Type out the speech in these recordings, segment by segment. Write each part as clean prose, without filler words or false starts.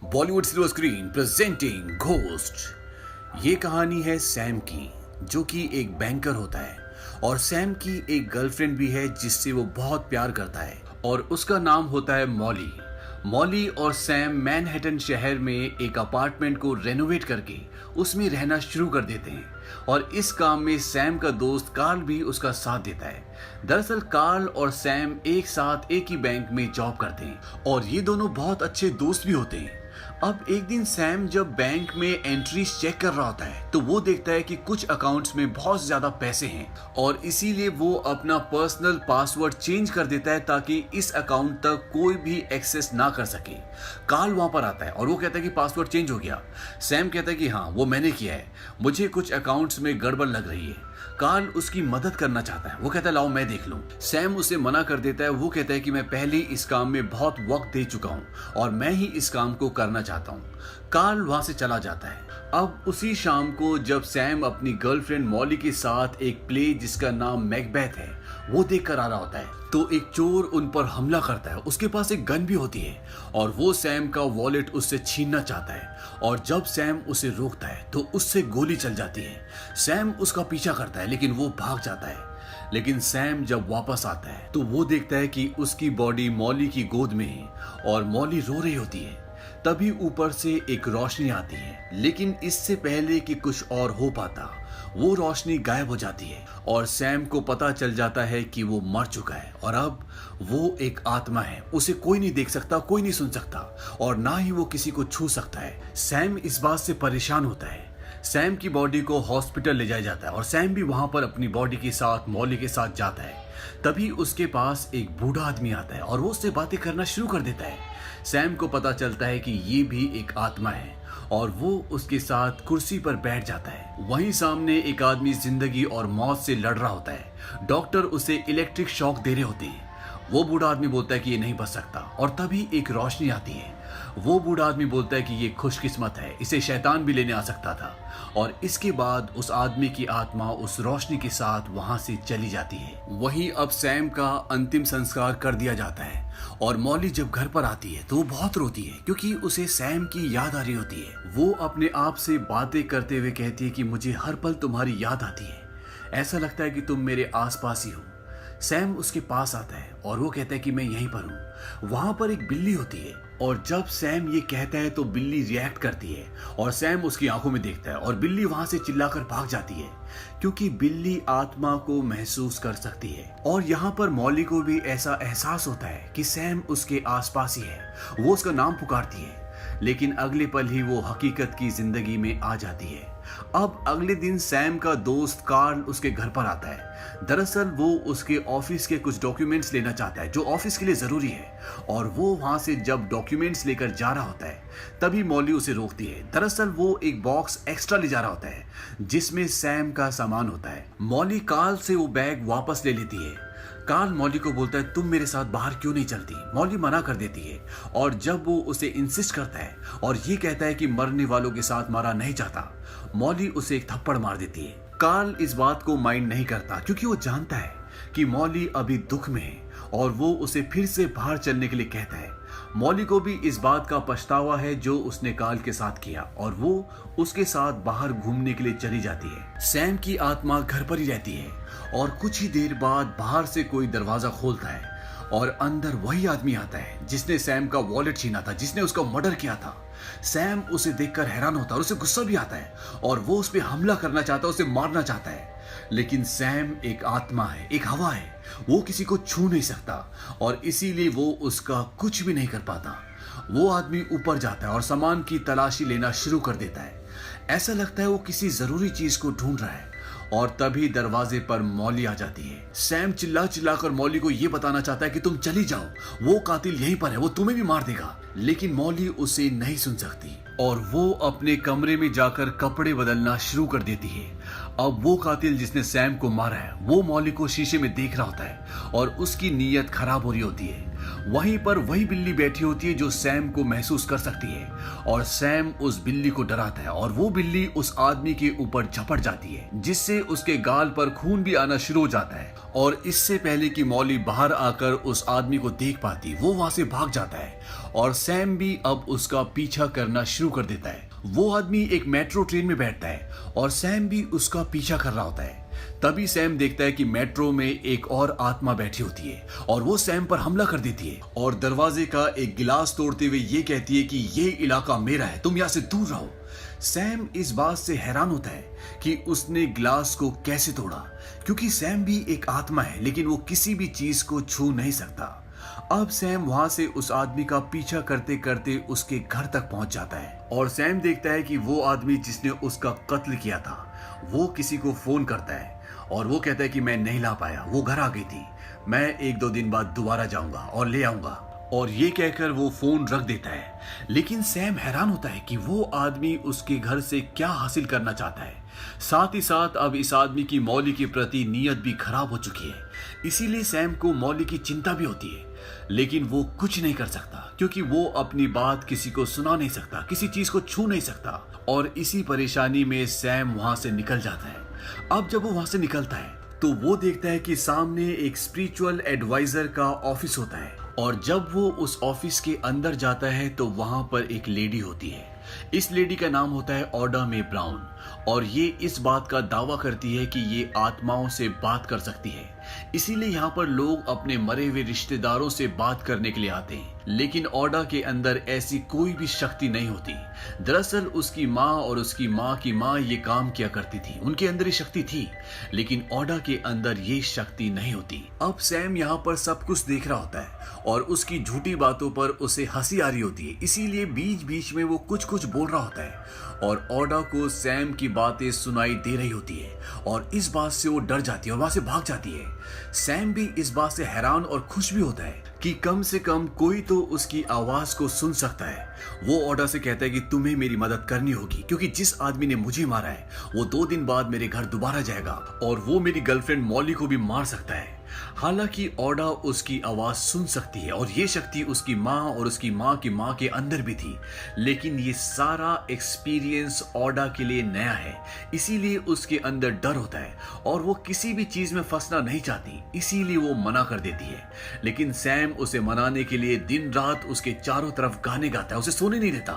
Bollywood silver screen presenting ghost. ये कहानी है सैम की, जो कि एक बैंकर होता है और सैम की एक गर्लफ्रेंड भी है जिससे वो बहुत प्यार करता है और उसका नाम होता है मॉली। मॉली और सैम मैनहट्टन शहर में एक अपार्टमेंट को रेनोवेट करके उसमें रहना शुरू कर देते हैं और इस काम में सैम का दोस्त कार्ल भी उसका साथ देता है। दरअसल कार्ल और सैम एक साथ एक ही बैंक में जॉब करते हैं और ये दोनों बहुत अच्छे दोस्त भी होते हैं। अब एक दिन सैम जब बैंक में एंट्रीज चेक कर रहा होता है तो वो देखता है कि कुछ अकाउंट्स में बहुत ज्यादा पैसे हैं और इसीलिए वो अपना पर्सनल पासवर्ड चेंज कर देता है ताकि इस अकाउंट तक कोई भी एक्सेस ना कर सके। कार्ल वहां पर आता है और वो कहता है कि पासवर्ड चेंज हो गया। सैम कहता है कि हाँ वो मैंने किया है, मुझे कुछ अकाउंट्स में गड़बड़ लग रही है। कार्ल उसकी मदद करना चाहता है, वो कहता है लाओ मैं देख लूं। सैम उसे मना कर देता है। वो कहता है कि मैं पहले इस काम में बहुत वक्त दे चुका हूं और मैं ही इस काम को करना चाहता हूं। कार्ल वहां से चला जाता है। अब उसी शाम को जब सैम अपनी गर्लफ्रेंड मॉली के साथ एक प्ले जिसका नाम मैकबेथ है वो देख कर आ रहा होता है तो एक चोर उन पर हमला करता है। उसके पास एक गन भी होती है और वो सैम का वॉलेट उससे छीनना चाहता है और जब सैम उसे रोकता है तो उससे गोली चल जाती है। सैम उसका पीछा करता है लेकिन वो भाग जाता है। लेकिन सैम जब वापस आता है तो वो देखता है कि उसकी बॉडी मॉली की गोद में है और मॉली रो रही होती है। तभी ऊपर से एक रोशनी आती है, लेकिन इससे पहले कि कुछ और हो पाता वो रोशनी गायब हो जाती है और सैम को पता चल जाता है कि वो मर चुका है और अब वो एक आत्मा है। उसे कोई नहीं देख सकता, कोई नहीं सुन सकता और ना ही वो किसी को छू सकता है। सैम इस बात से परेशान होता है। सैम की बॉडी को हॉस्पिटल ले जाया जाता है और सैम भी वहां पर अपनी बॉडी के साथ मॉली के साथ जाता है। तभी उसके पास एक बूढ़ा आदमी आता है और वो उससे बातें करना शुरू कर देता है। सैम को पता चलता है कि ये भी एक आत्मा है और वो उसके साथ कुर्सी पर बैठ जाता है। वहीं सामने एक आदमी जिंदगी और मौत से लड़ रहा होता है। डॉक्टर उसे इलेक्ट्रिक शॉक दे रहे होते हैं। वो बूढ़ा आदमी बोलता है कि ये नहीं बच सकता और तभी एक रोशनी आती है। वो बूढ़ा आदमी बोलता है कि ये खुशकिस्मत है, इसे शैतान भी लेने आ सकता था और इसके बाद उस आदमी की आत्मा उस रोशनी के साथ वहां से चली जाती है। वहीं अब सैम का अंतिम संस्कार कर दिया जाता है और मॉली जब घर पर आती है तो वो बहुत रोती है क्योंकि उसे सैम की याद आ रही होती है। वो अपने आप से बातें करते हुए कहती है कि मुझे हर पल तुम्हारी याद आती है, ऐसा लगता है कि तुम मेरे आसपास ही हो। सैम उसके पास आता है और वो कहता है कि मैं यहीं पर हूँ। वहां पर एक बिल्ली होती है और जब सैम ये कहता है तो बिल्ली रिएक्ट करती है और सैम उसकी आंखों में देखता है और बिल्ली वहां से चिल्लाकर भाग जाती है क्योंकि बिल्ली आत्मा को महसूस कर सकती है। और यहाँ पर मॉली को भी ऐसा एहसास होता है कि सैम उसके आसपास ही है। वो उसका नाम पुकारती है लेकिन अगले पल ही वो हकीकत की जिंदगी में आ जाती है। अब अगले दिन सैम का दोस्त कार्ल उसके घर पर आता है। दरअसल वो उसके ऑफिस के कुछ डॉक्यूमेंट्स लेना चाहता है जो ऑफिस के लिए जरूरी है और वो वहां से जब डॉक्यूमेंट्स लेकर जा रहा होता है तभी मॉली उसे रोकती है। दरअसल वो एक बॉक्स एक्स्ट्रा ले जा रहा होता है जिसमें सैम का सामान होता है। मॉली कार्ल से वो बैग वापस ले लेती है। कार्ल मॉली को बोलता है तुम मेरे साथ बाहर क्यों नहीं चलती। मॉली मना कर देती है और जब वो उसे इंसिस्ट करता है और ये कहता है कि मरने वालों के साथ मारा नहीं चाहता, मॉली उसे एक थप्पड़ मार देती है। कार्ल इस बात को माइंड नहीं करता क्योंकि वो जानता है कि मॉली अभी दुख में है और वो उसे फिर से बाहर चलने के लिए कहता है। मॉली को भी इस बात का पछतावा है जो उसने कार्ल के साथ किया और वो उसके साथ बाहर घूमने के लिए चली जाती है। सैम की आत्मा घर पर ही रहती है और कुछ ही देर बाद बाहर से कोई दरवाजा खोलता है और अंदर वही आदमी आता है जिसने सैम का वॉलेट छीना था, जिसने उसका मर्डर किया था। सैम उसे देखकर हैरान होता है और उसे गुस्सा भी आता है और वो उस पर हमला करना चाहता है, उसे मारना चाहता है। लेकिन सैम एक आत्मा है, एक हवा है, वो किसी को छू नहीं सकता और इसीलिए वो उसका कुछ भी नहीं कर पाता। वो आदमी ऊपर जाता है और सामान की तलाशी लेना शुरू कर देता है। ऐसा लगता है वो किसी जरूरी चीज को ढूंढ रहा है और तभी दरवाजे पर मॉली आ जाती है। सैम चिल्ला चिल्लाकर मॉली को यह बताना चाहता है कि तुम चली जाओ, वो कातिल यहीं पर है, वो तुम्हें भी मार देगा। लेकिन मॉली उसे नहीं सुन सकती और वो अपने कमरे में जाकर कपड़े बदलना शुरू कर देती है। अब वो कातिल जिसने सैम को मारा है वो मॉली को शीशे में देख रहा होता है और उसकी नीयत खराब हो रही होती है वहीं पर वही बिल्ली बैठी होती है जो सैम को महसूस कर सकती है और सैम उस बिल्ली को डराता है और वो बिल्ली उस आदमी के ऊपर झपट जाती है जिससे उसके गाल पर खून भी आना शुरू हो जाता है। और इससे पहले कि मॉली बाहर आकर उस आदमी को देख पाती वो वहां से भाग जाता है और सैम भी अब उसका पीछा करना शुरू कर देता है। वो आदमी एक मेट्रो ट्रेन में बैठता है और सैम भी उसका पीछा कर रहा होता है। तभी सैम देखता है कि मेट्रो में एक और आत्मा बैठी होती है और वो सैम पर हमला कर देती है और दरवाजे का एक गिलास तोड़ते हुए ये कहती है कि ये इलाका मेरा है, तुम यहाँ से दूर रहो। सैम इस बात से हैरान होता है कि उसने गिलास को कैसे तोड़ा, क्योंकि सैम भी एक आत्मा है लेकिन वो किसी भी चीज को छू नहीं सकता। अब सैम वहां से उस आदमी का पीछा करते करते उसके घर तक पहुंच जाता है और सैम देखता है कि वो आदमी जिसने उसका कत्ल किया था वो किसी को फोन करता है और वो कहता है कि मैं नहीं ला पाया, वो घर आ गई थी, मैं 1-2 दिन बाद दोबारा जाऊंगा और ले आऊंगा। और ये कहकर वो फोन रख देता है। लेकिन सैम हैरान होता है कि वो आदमी उसके घर से क्या हासिल करना चाहता है। साथ ही साथ अब इस आदमी की मौली के प्रति नीयत भी खराब हो चुकी है, इसीलिए सैम को मौली की चिंता भी होती है। लेकिन वो कुछ नहीं कर सकता क्योंकि वो अपनी बात किसी को सुना नहीं सकता, किसी चीज को छू नहीं सकता। और इसी परेशानी में सैम वहां से निकल जाता है। अब जब वो वहां से निकलता है तो वो देखता है कि सामने एक स्पिरिचुअल एडवाइजर का ऑफिस होता है और जब वो उस ऑफिस के अंदर जाता है तो वहां पर एक लेडी होती है। इस लेडी का नाम होता है ऑडा मे ब्राउन और ये इस बात का दावा करती है कि ये आत्माओं से बात कर सकती है, इसीलिए यहाँ पर लोग अपने मरे हुए रिश्तेदारों से बात करने के लिए आते हैं। लेकिन ऑडा के अंदर ऐसी कोई भी शक्ति नहीं होती। दरअसल उसकी माँ और उसकी माँ की माँ ये काम किया करती थी, उनके अंदर ये शक्ति थी, लेकिन ऑडा के अंदर ये शक्ति नहीं होती। अब सैम यहाँ पर सब कुछ देख रहा होता है और उसकी झूठी बातों पर उसे हंसी आ रही होती है, इसीलिए बीच बीच में वो कुछ कुछ बोल रहा होता है और ऑडा को सैम की बातें सुनाई दे रही होती है और इस बात से वो डर जाती है और वहां से भाग जाती है। सैम भी इस बात से हैरान और खुश भी होता है कि कम से कम कोई तो उसकी आवाज को सुन सकता है। वो ऑडा से कहता है कि तुम्हें मेरी मदद करनी होगी क्योंकि जिस आदमी ने मुझे मारा है वो 2 दिन बाद मेरे घर दोबारा जाएगा और वो मेरी गर्लफ्रेंड मॉली को भी मार सकता है। हालांकि ऑडा उसकी आवाज सुन सकती है और ये शक्ति उसकी माँ और उसकी माँ की माँ के अंदर भी थी, लेकिन ये सारा एक्सपीरियंस ऑडा के लिए नया है, इसीलिए उसके अंदर डर होता है और वो किसी भी चीज में फंसना नहीं चाहती, इसीलिए वो मना कर देती है। लेकिन सैम उसे मनाने के लिए दिन रात उसके चारों तरफ गाने गाता है, उसे सोने नहीं देता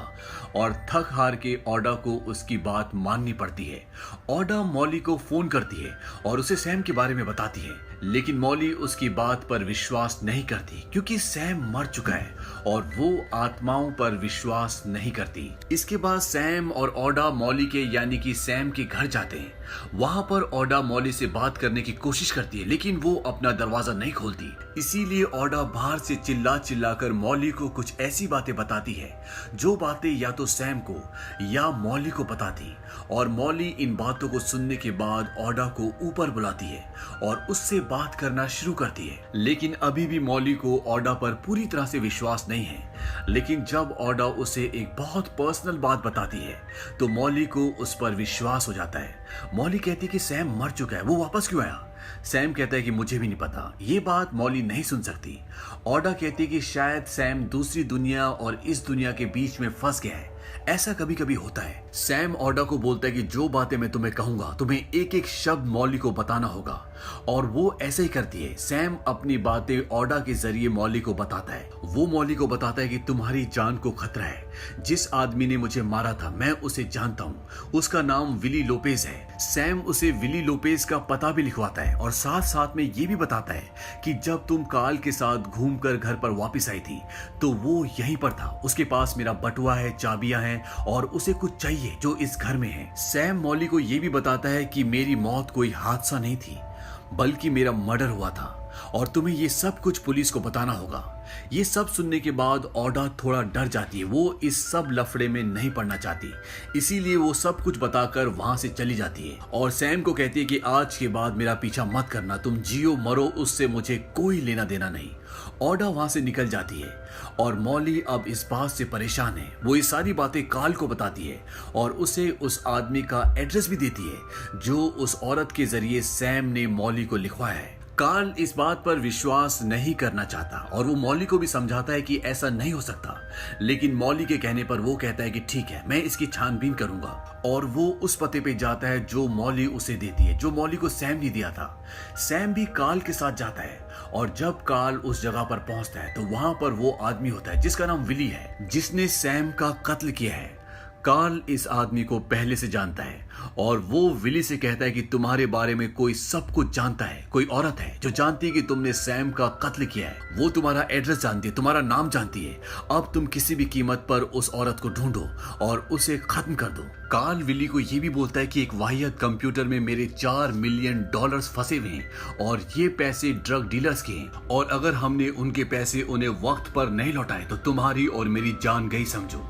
और थक हार के ऑडा को उसकी बात माननी पड़ती है। ऑडा मॉली को फोन करती है और उसे सैम के बारे में बताती है, लेकिन मॉली उसकी बात पर विश्वास नहीं करती क्योंकि सैम मर चुका है और वो आत्माओं पर विश्वास नहीं करती। इसके बाद सैम और ऑडा मॉली के यानी कि सैम के घर जाते हैं। वहां पर ऑडा मॉली से बात करने की कोशिश करती है लेकिन वो अपना दरवाजा नहीं खोलती, इसीलिए ऑडा बाहर से चिल्ला चिल्लाकर मॉली को कुछ ऐसी बातें बताती है जो बातें या तो सैम को या मॉली को बताती और मॉली इन बातों को सुनने के बाद ऑडा को ऊपर बुलाती है और उससे बात करना शुरू करती है। लेकिन अभी भी मॉली को ऑडा पर पूरी तरह से विश्वास नहीं है। लेकिन जब ऑडा उसे एक बहुत पर्सनल बात बताती है तो मॉली को उस पर विश्वास हो जाता है। मॉली कहती है कि सैम मर चुका है, वो वापस क्यों आया? सैम कहता है कि मुझे भी नहीं पता। ये बात मॉली नहीं सुन सकती। ऑडा कहती है कि शायद सैम दूसरी दुनिया और इस दुनिया के बीच में फंस गया है, ऐसा कभी कभी होता है। सैम ऑडा को बोलता है कि जो बातें मैं तुम्हें कहूंगा तुम्हें एक एक शब्द मॉली को बताना होगा और वो ऐसे ही करती है। सैम अपनी बातें ऑडा के जरिए मॉली को बताता है। वो मॉली को बताता है कि तुम्हारी जान को खतरा है, जिस आदमी ने मुझे मारा था मैं उसे जानता हूँ, उसका नाम विली लोपेज है। सैम उसे विली लोपेज का पता भी लिखवाता है और साथ साथ में ये भी बताता है कि जब तुम काल के साथ घूमकर घर पर वापस आई थी तो वो यहीं पर था, उसके पास मेरा बटुआ है, चाबियां हैं और उसे कुछ चाहिए जो इस घर में है। सैम मॉली को यह भी बताता है कि मेरी मौत कोई हादसा नहीं थी बल्कि मेरा मर्डर हुआ था और तुम्हें ये सब कुछ पुलिस को बताना होगा। ये सब सुनने के बाद ऑडा थोड़ा डर जाती है, वो इस सब लफड़े में नहीं पड़ना चाहती, इसीलिए वो सब कुछ बताकर वहां से चली जाती है और सैम को कहती है कि आज के बाद मेरा पीछा मत करना, तुम जियो मरो उससे मुझे कोई लेना देना नहीं। ऑडा वहां से निकल जाती है और मॉली अब इस बात से परेशान है। वो ये सारी बातें काल को बताती है और उसे उस आदमी का एड्रेस भी देती है जो उस औरत के जरिए सैम ने मॉली को लिखवाया है। कार्ल इस बात पर विश्वास नहीं करना चाहता और वो मॉली को भी समझाता है कि ऐसा नहीं हो सकता, लेकिन मॉली के कहने पर वो कहता है कि ठीक है, मैं इसकी छानबीन करूंगा। और वो उस पते पे जाता है जो मॉली उसे देती है, जो मॉली को सैम ने दिया था। सैम भी कार्ल के साथ जाता है और जब कार्ल उस जगह पर पहुंचता है तो वहां पर वो आदमी होता है जिसका नाम विली है, जिसने सैम का कत्ल किया है। कार्ल इस आदमी को पहले से जानता है और वो विली से कहता है कि तुम्हारे बारे में कोई सब कुछ जानता है, कोई औरत है जो जानती है कि तुमने सैम का कत्ल किया है। वो तुम्हारा एड्रेस जानती है, तुम्हारा नाम जानती है। अब तुम किसी भी कीमत पर उस औरत को ढूंढो और उसे खत्म कर दो। कार्ल विली को ये भी बोलता है कि एक वाहियात कंप्यूटर में मेरे $4 मिलियन फंसे हुए हैं और ये पैसे ड्रग डीलर्स के हैं, और अगर हमने उनके पैसे उन्हें वक्त पर नहीं लौटाए तो तुम्हारी और मेरी जान गई समझो।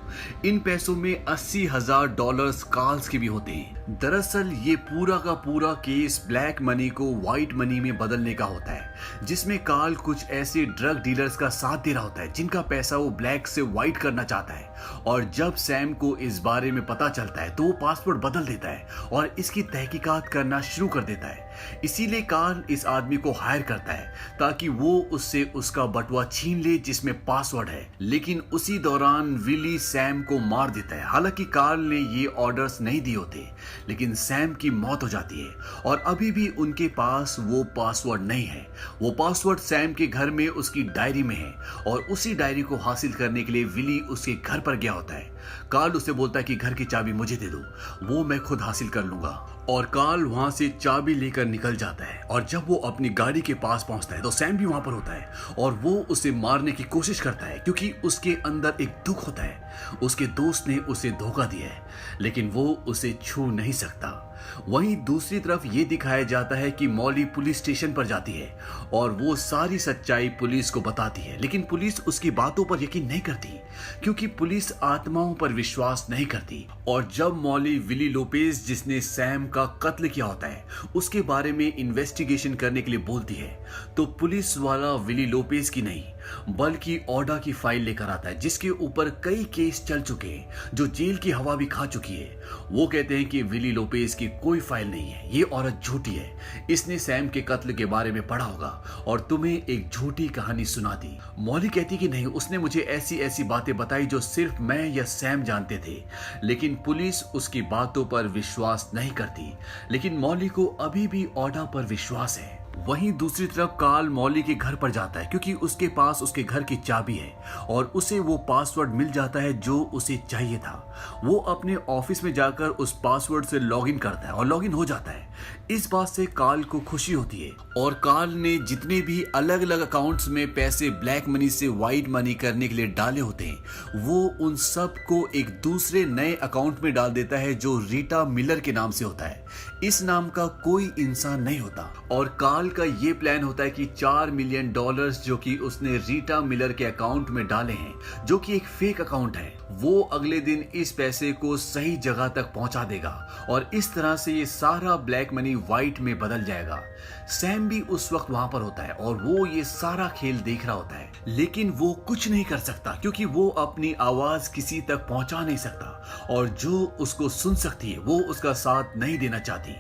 इन पैसों में $80,000 कार्ल्स के भी होते हैं। दरअसल ये पूरा का पूरा केस ब्लैक मनी को व्हाइट मनी में बदलने का होता है, जिसमें कार्ल कुछ ऐसे ड्रग डीलर्स का साथ दे रहा होता है जिनका पैसा वो ब्लैक से व्हाइट करना चाहता है। और जब सैम को इस बारे में पता चलता है तो वो पासवर्ड बदल देता है और इसकी तहकीकात करना शुरू कर देता है। इसीलिए कार्ल इस आदमी को हायर करता है ताकि वो उससे उसका बटुआ छीन ले जिसमें पासवर्ड है। लेकिन उसी दौरान विली सैम को मार देता है। हालांकि कार्ल ने ये ऑर्डर्स नहीं दिए होते, लेकिन सैम की मौत हो जाती है और अभी भी उनके पास वो पासवर्ड नहीं है। वो पासवर्ड सैम के घर में उसकी डायरी में है और उसी डायरी को हासिल करने के लिए विली उसके घर पर गया होता है। कार्ल उसे बोलता है कि घर की चाबी मुझे दे दो, वो मैं खुद हासिल कर लूंगा। और कार्ल वहां से चाबी लेकर निकल जाता है और जब वो अपनी गाड़ी के पास पहुंचता है तो सैम भी वहां पर होता है और वो उसे मारने की कोशिश करता है क्योंकि उसके अंदर एक दुख होता है। उसके दोस्त ने उसे धोखा दिया है, लेकिन वो उसे छू नहीं सकता। वहीं दूसरी तरफ ये दिखाया जाता है कि मॉली पुलिस स्टेशन पर जाती है और वो सारी सच्चाई पुलिस को बताती है, लेकिन पुलिस उसकी बातों पर यकीन नहीं करती क्योंकि पुलिस आत्माओं पर विश्वास नहीं करती। और जब मॉली विली लोपेज, जिसने सैम का कत्ल किया होता है, उसके बारे में इन्वेस्टिगेशन करने के लिए बोलती है तो पुलिस वाला विली लोपेज की नहीं बल्कि ओडा की फाइल लेकर आता है जिसके ऊपर कई केस चल चुके हैं, जो जेल की हवा भी खा चुकी है। वो कहते हैं कि विली लोपेज की कोई फाइल नहीं है, ये औरत झूठी है, इसने सैम के कत्ल के बारे में पढ़ा होगा और तुम्हें एक झूठी कहानी सुना दी। मॉली कहती कि नहीं, उसने मुझे ऐसी ऐसी बातें बताई जो सिर्फ मैं या सैम जानते थे, लेकिन पुलिस उसकी बातों पर विश्वास नहीं करती। लेकिन मॉली को अभी भी ओडा पर विश्वास है। वहीं दूसरी तरफ कार्ल मॉली के घर पर जाता है क्योंकि उसके पास उसके घर की चाबी है और उसे वो पासवर्ड मिल जाता है जो उसे चाहिए था। वो अपने ऑफिस में जाकर उस पासवर्ड से लॉगिन करता है और लॉगिन हो जाता है। इस बात से कार्ल को खुशी होती है और कार्ल ने जितने भी अलग अलग अकाउंट्स में पैसे ब्लैक मनी से व्हाइट मनी करने के लिए डाले होते हैं, वो उन सब को एक दूसरे नए अकाउंट में डाल देता है जो रीटा मिलर के नाम से होता है। इस नाम का कोई इंसान नहीं होता और कार्ल का ये प्लान होता है कि $4 मिलियन जो कि उसने रीटा मिलर के अकाउंट में डाले हैं, जो कि एक फेक अकाउंट है, वो अगले दिन इस पैसे को सही जगह तक पहुंचा देगा और इस तरह से ये सारा ब्लैक मनी व्हाइट में बदल जाएगा। सैम भी उस वक्त वहां पर होता है और वो ये सारा खेल देख रहा होता है, लेकिन वो कुछ नहीं कर सकता क्योंकि वो अपनी आवाज किसी तक पहुंचा नहीं सकता और जो उसको सुन सकती है वो उसका साथ नहीं देना चाहती।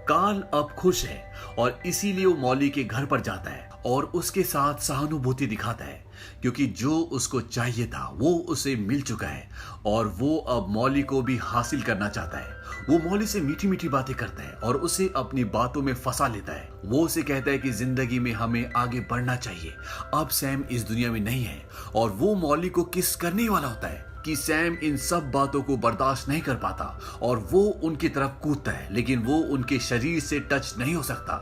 कार्ल अब खुश है और इसीलिए वो मॉली के घर पर जाता है और उसके साथ सहानुभूति दिखाता है क्योंकि जो उसको चाहिए था वो उसे मिल चुका है और वो अब मॉली को भी हासिल करना चाहता है। वो मॉली से मीठी मीठी बातें करता है और उसे अपनी बातों में फंसा लेता है। वो उसे कहता है कि जिंदगी में हमें आगे बढ़ना चाहिए, अब सैम इस दुनिया में नहीं है, और वो मॉली को किस करने वाला होता है कि सैम इन सब बातों को बर्दाश्त नहीं कर पाता और वो उनकी तरफ कूदता है, लेकिन वो उनके शरीर से टच नहीं हो सकता।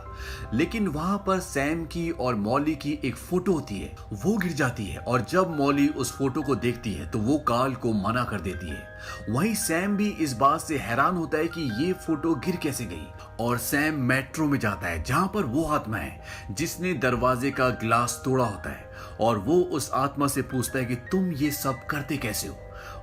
लेकिन वहां पर सैम की और मॉली की एक फोटो होती है, वो गिर जाती है और जब मॉली उस फोटो को देखती है तो वो कार्ल को मना कर देती है। वहीं सैम भी इस बात से हैरान होता है कि ये फोटो गिर कैसे गई और सैम मेट्रो में जाता है जहां पर वो आत्मा है जिसने दरवाजे का ग्लास तोड़ा होता है और वो उस आत्मा से पूछता है कि तुम ये सब करते कैसे हो।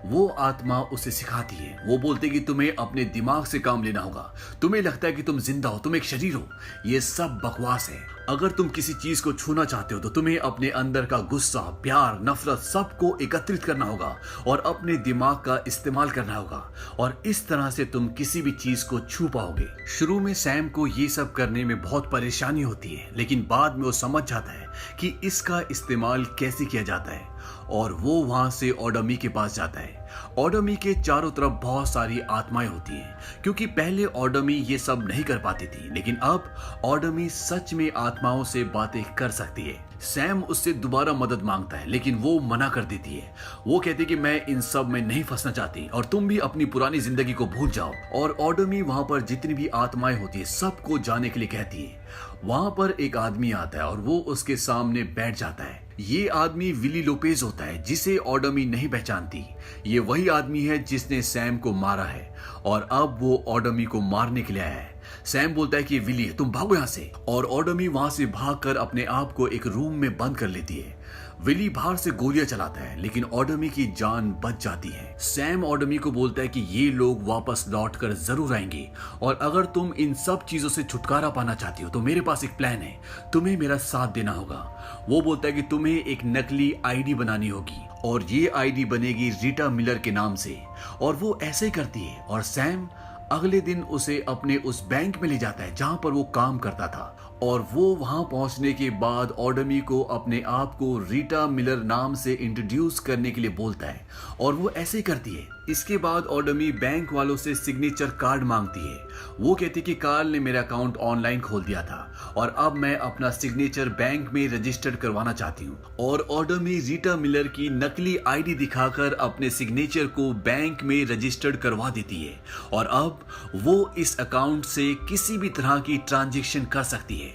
वो आत्मा उसे सिखाती है। वो बोलते कि तुम्हें अपने दिमाग से काम लेना होगा, तुम्हें लगता है कि तुम जिंदा हो, तुम एक शरीर हो, ये सब बकवास है। अगर तुम किसी चीज को छूना चाहते हो तो तुम्हें अपने अंदर का गुस्सा, प्यार, नफरत सबको एकत्रित करना होगा और अपने दिमाग का इस्तेमाल करना होगा, और इस तरह से तुम किसी भी चीज को छू पाओगे। शुरू में सैम को ये सब करने में बहुत परेशानी होती है, लेकिन बाद में वो समझ जाता है कि इसका इस्तेमाल कैसे किया जाता है, और वो वहां से ओडमी के पास जाता है। ओडमी के चारों तरफ बहुत सारी आत्माएं होती हैं, क्योंकि पहले ओडमी ये सब नहीं कर पाती थी, लेकिन अब ओडमी सच में आत्माओं से बातें कर सकती है। सैम उससे दोबारा मदद मांगता है, लेकिन वो मना कर देती है। वो कहती है कि मैं इन सब में नहीं फंसना चाहती और तुम भी अपनी पुरानी जिंदगी को भूल जाओ। और ओडमी वहां पर जितनी भी आत्माएं होती है सबको जाने के लिए कहती है। वहां पर एक आदमी आता है और वो उसके सामने बैठ जाता है। ये आदमी विली लोपेज होता है, जिसे ओडमी नहीं पहचानती। ये वही आदमी है जिसने सैम को मारा है और अब वो ओडमी को मारने के लिए आया है। सैम बोलता है कि विली तुम भागो यहाँ से, और ओडमी वहां से भागकर अपने आप को एक रूम में बंद कर लेती है। विली बाहर से गोलियां चलाता है, लेकिन ओडमी की जान बच जाती है। सैम ओडमी को बोलता है कि ये लोग वापस लौटकर जरूर आएंगे, और अगर तुम इन सब चीजों से छुटकारा पाना चाहती हो तो मेरे पास एक प्लान है, तुम्हें मेरा साथ देना होगा। वो बोलता है कि तुम्हें एक नकली आईडी बनानी होगी, और ये आईडी बनेगी रीटा मिलर के नाम से। और वो ऐसे ही करती है, और सैम अगले दिन उसे अपने उस बैंक में ले जाता है जहां पर वो काम करता था। और वो वहां पहुंचने के बाद ओडमी को अपने आप को रीटा मिलर नाम से इंट्रोड्यूस करने के लिए बोलता है, और वो ऐसे ही करती है। इसके बाद ओडमी बैंक वालों से सिग्नेचर कार्ड मांगती है। वो कहती कि कार्ल ने मेरा अकाउंट ऑनलाइन खोल दिया था और अब मैं अपना सिग्नेचर बैंक में रजिस्टर्ड करवाना चाहती हूँ। और ओडमी रीटा मिलर की नकली आईडी दिखाकर अपने सिग्नेचर को बैंक में रजिस्टर्ड करवा देती है, और अब वो इस अकाउंट से किसी भी तरह की ट्रांजैक्शन कर सकती है।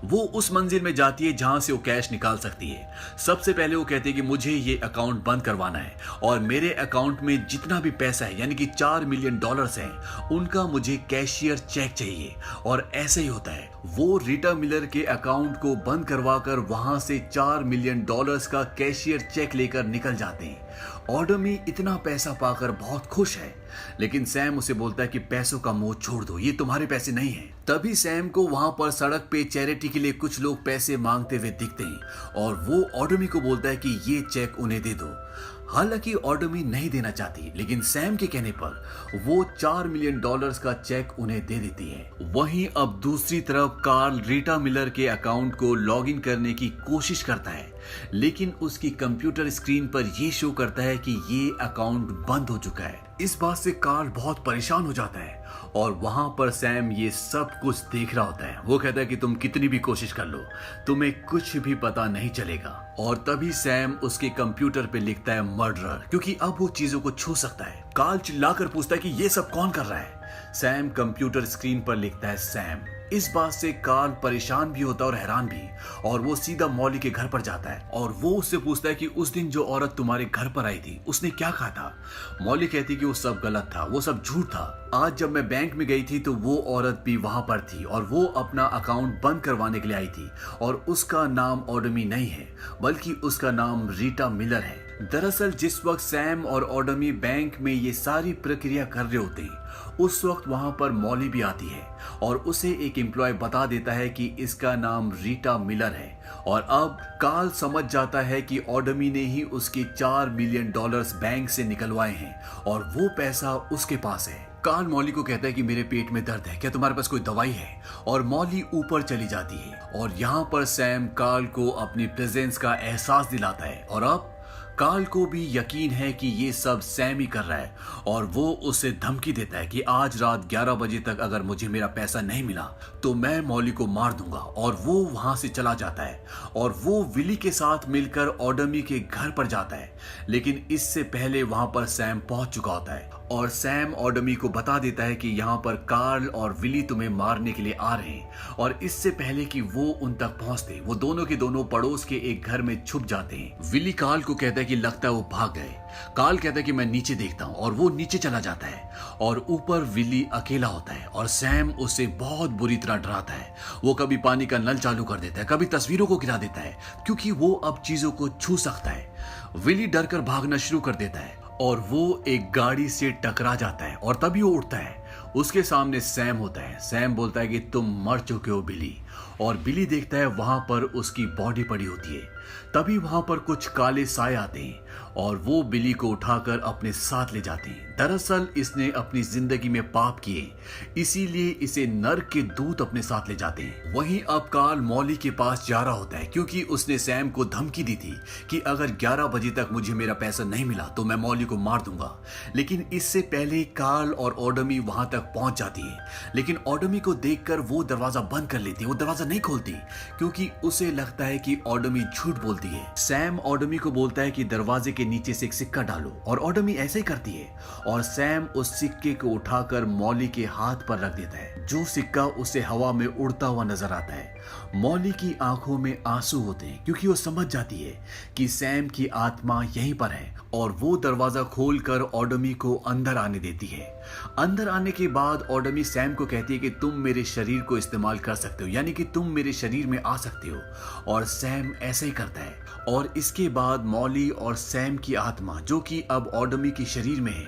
वो उस मंजिल में जाती है जहां से वो कैश निकाल सकती है। सबसे पहले वो कहती है कि मुझे ये अकाउंट बंद करवाना है, और मेरे अकाउंट में जितना भी पैसा है यानी कि $4 मिलियन हैं, उनका मुझे कैशियर चेक चाहिए। और ऐसे ही होता है, वो रीटा मिलर के अकाउंट को बंद करवाकर वहां से $4 मिलियन का कैशियर चेक लेकर निकल जाते हैं। ओडमी इतना पैसा पाकर बहुत खुश है, लेकिन सैम उसे बोलता है कि पैसों का मोह छोड़ दो, ये तुम्हारे पैसे नहीं हैं। तभी सैम को वहां पर सड़क पे चैरिटी के लिए कुछ लोग पैसे मांगते हुए दिखते हैं, और वो ओडमी को बोलता है कि ये चेक उन्हें दे दो। हालांकि ओडमी नहीं देना चाहती, लेकिन सैम के कहने पर वो $4 मिलियन का चेक उन्हें दे देती है। वहीं अब दूसरी तरफ कार्ल रीटा मिलर के अकाउंट को लॉगिन करने की कोशिश करता है, लेकिन उसकी कंप्यूटर स्क्रीन पर यह शो करता है कि ये अकाउंट बंद हो चुका है। इस बात से कार्ल बहुत परेशान हो जाता है, और वहां पर सैम ये सब कुछ देख रहा होता है। वो कहता है कि तुम कितनी भी कोशिश कर लो, तुम्हें कुछ भी पता नहीं चलेगा। और तभी सैम उसके कंप्यूटर पे लिखता है मर्डरर, क्योंकि अब वो चीजों को छू सकता है। कार्ल चिल्लाकर पूछता है कि ये सब कौन कर रहा है। सैम कंप्यूटर स्क्रीन पर लिखता है सैम। इस बात से कार्ल परेशान भी होता है और हैरान भी, और वो सीधा मॉली के घर पर जाता है, और वो उससे पूछता है कि उस दिन जो औरत तुम्हारे घर पर आई थी उसने क्या कहा था। मॉली कहती है कि वो सब गलत था, वो सब झूठ था। आज जब मैं बैंक में गई थी तो वो औरत भी वहां पर थी, और वो अपना अकाउंट बंद करवाने के लिए आई थी, और उसका नाम ओडमी नहीं है बल्कि उसका नाम रीटा मिलर है। दरअसल जिस वक्त सैम और ओडमी बैंक में ये सारी प्रक्रिया कर रहे होते हैं, उस वक्त वहां पर मॉली भी आती है, और उसे एक एम्प्लॉय बता देता है कि इसका नाम रीटा मिलर है। और अब कार्ल समझ जाता है कि ओडमी ने ही उसके $4 मिलियन बैंक से निकलवाए हैं, और वो पैसा उसके पास है। कार्ल मॉली को कहता है कि मेरे पेट में दर्द है, क्या तुम्हारे पास कोई दवाई है। और मॉली ऊपर चली जाती है, और यहाँ पर सैम कार्ल को अपनी प्रेजेंस का एहसास दिलाता है, और अब कार्ल को भी यकीन है कि ये सब सैम ही कर रहा है, और वो उसे धमकी देता है कि आज रात 11 बजे तक अगर मुझे मेरा पैसा नहीं मिला तो मैं मॉली को मार दूंगा। और वो वहां से चला जाता है, और वो विली के साथ मिलकर ओडमी के घर पर जाता है, लेकिन इससे पहले वहां पर सैम पहुंच चुका होता है, और सैम ओडमी को बता देता है कि यहाँ पर कार्ल और विली तुम्हें मारने के लिए आ रहे हैं। और इससे पहले कि वो उन तक पहुंचते, वो दोनों के दोनों पड़ोस के एक घर में छुप जाते हैं। विली कार्ल को कहता है कि लगता है वो भाग गए। कार्ल कहता है कि मैं नीचे देखता हूं, और वो नीचे चला जाता है, और ऊपर विली अकेला होता है, और सैम उसे बहुत बुरी तरह डराता है। वो कभी पानी का नल चालू कर देता है, कभी तस्वीरों को गिरा देता है, क्योंकि वो अब चीजों को छू सकता है। विली डरकर भागना शुरू कर देता है, और वो एक गाड़ी से टकरा जाता है और तभी वो उठता है। उसके सामने सैम होता है। सैम बोलता है कि तुम मर चुके हो बिली। और बिली देखता है वहां पर उसकी बॉडी पड़ी होती है। तभी वहां पर कुछ काले साए आते हैं और वो बिली को उठाकर अपने साथ ले जाते हैं। दरअसल इसने अपनी जिंदगी में पाप किए, इसीलिए इसे नर्क के दूत अपने साथ ले जाते हैं। वहीं अब कार्ल मॉली के पास जा रहा होता है क्योंकि उसने सैम को धमकी दी थी कि अगर 11 बजे तक मुझे मेरा पैसा नहीं मिला तो मैं मॉली को मार दूंगा। लेकिन इससे पहले कार्ल और ऑडमी वहां तक पहुंच जाती है, लेकिन ऑडमी को देखकर वो दरवाजा बंद कर लेती है। वो दरवाजा नहीं खोलती क्योंकि उसे लगता है कि ऑडमी झूठ बोलती है। सैम ऑडमी को बोलता है कि दरवाजे के नीचे से एक सिक्का डालो और ऑडमी ऐसे ही करती है और सैम उस सिक्के को उठाकर मॉली के हाथ पर रख देता है। जो सिक्का उसे हवा में उड़ता हुआ नजर आता है। मॉली की आंखों में आंसू होते हैं क्योंकि वो समझ जाती है कि सैम की आत्मा यहीं पर है और वो दरवाजा खोलकर ऑडमी को अंदर आने देती है। अंदर आने के बाद ऑडमी सैम को कहती है कि तुम मेरे शरीर को इस्तेमाल कर सकते हो, यानी कि तुम मेरे शरीर में आ सकते हो। और सैम ऐसे ही करता है और इसके बाद मॉली और सैम की आत्मा, जो कि अब ऑडमी के शरीर में है,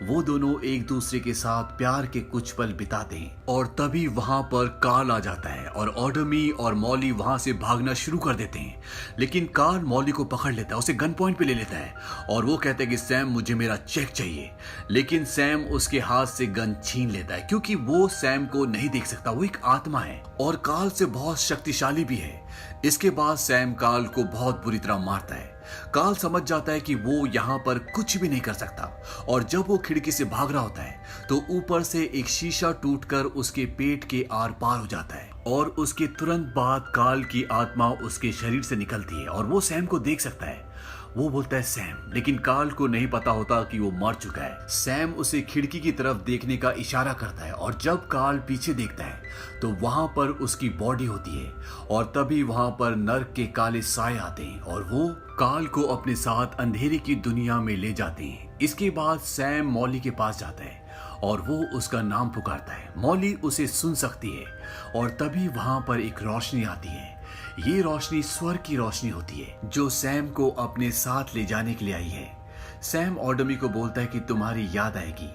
वो दोनों एक दूसरे के साथ प्यार के कुछ पल बिताते हैं। और तभी वहां पर कार्ल आ जाता है और ऑडमी और मॉली वहां से भागना शुरू कर देते हैं। लेकिन कार्ल मॉली को पकड़ लेता है, उसे गन पॉइंट पे ले लेता है और वो कहता है कि सैम मुझे मेरा चेक चाहिए। लेकिन सैम उसके हाथ से गन छीन लेता है क्योंकि वो सैम को नहीं देख सकता, वो एक आत्मा है और कार्ल से बहुत शक्तिशाली भी है। इसके बाद सैम कार्ल को बहुत बुरी तरह मारता है। कार्ल समझ जाता है कि वो यहाँ पर कुछ भी नहीं कर सकता और जब वो खिड़की से भाग रहा होता है तो ऊपर से एक शीशा टूटकर उसके पेट के आर पार हो जाता है और उसके तुरंत बाद कार्ल की आत्मा उसके शरीर से निकलती है और वो सैम को देख सकता है। वो बोलता है सैम, लेकिन कार्ल को नहीं पता होता कि वो मर चुका है। सैम उसे खिड़की की तरफ देखने का इशारा करता है और जब कार्ल पीछे देखता है तो वहां पर उसकी बॉडी होती है और तभी वहां पर नर्क के काले साए आते हैं और वो कार्ल को अपने साथ अंधेरे की दुनिया में ले जाते हैं। इसके बाद सैम मॉली के पास जाता है और वो उसका नाम पुकारता है। मॉली उसे सुन सकती है और तभी वहां पर एक रोशनी आती है। ये रोशनी स्वर्ग की रोशनी होती है जो सैम को अपने साथ ले जाने के लिए आई है। सैम ऑडमी को बोलता है कि तुम्हारी याद आएगी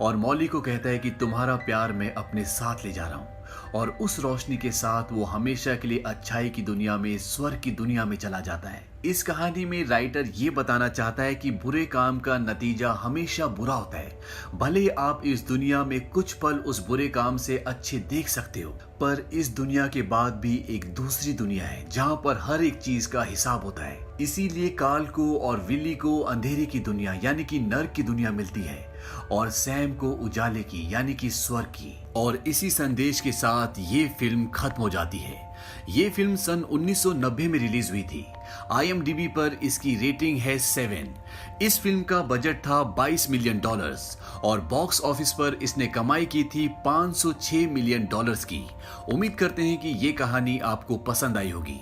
और मॉली को कहता है कि तुम्हारा प्यार मैं अपने साथ ले जा रहा हूँ। और उस रोशनी के साथ वो हमेशा के लिए अच्छाई की दुनिया में, स्वर्ग की दुनिया में चला जाता है। इस कहानी में राइटर ये बताना चाहता है कि बुरे काम का नतीजा हमेशा बुरा होता है। भले आप इस दुनिया में कुछ पल उस बुरे काम से अच्छे देख सकते हो, पर इस दुनिया के बाद भी एक दूसरी दुनिया है जहाँ पर हर एक चीज का हिसाब होता है। इसीलिए कार्ल को और विली को अंधेरे की दुनिया यानी कि नर्क की दुनिया मिलती है और सैम को उजाले की यानी कि स्वर्ग की। और इसी संदेश के साथ ये फिल्म खत्म हो जाती है। ये फिल्म सन 1990 में रिलीज हुई थी। IMDb पर इसकी रेटिंग है 7। इस फिल्म का बजट था $22 मिलियन और बॉक्स ऑफिस पर इसने कमाई की थी $506 मिलियन की। उम्मीद करते हैं कि ये कहानी आपको पसंद आई होगी।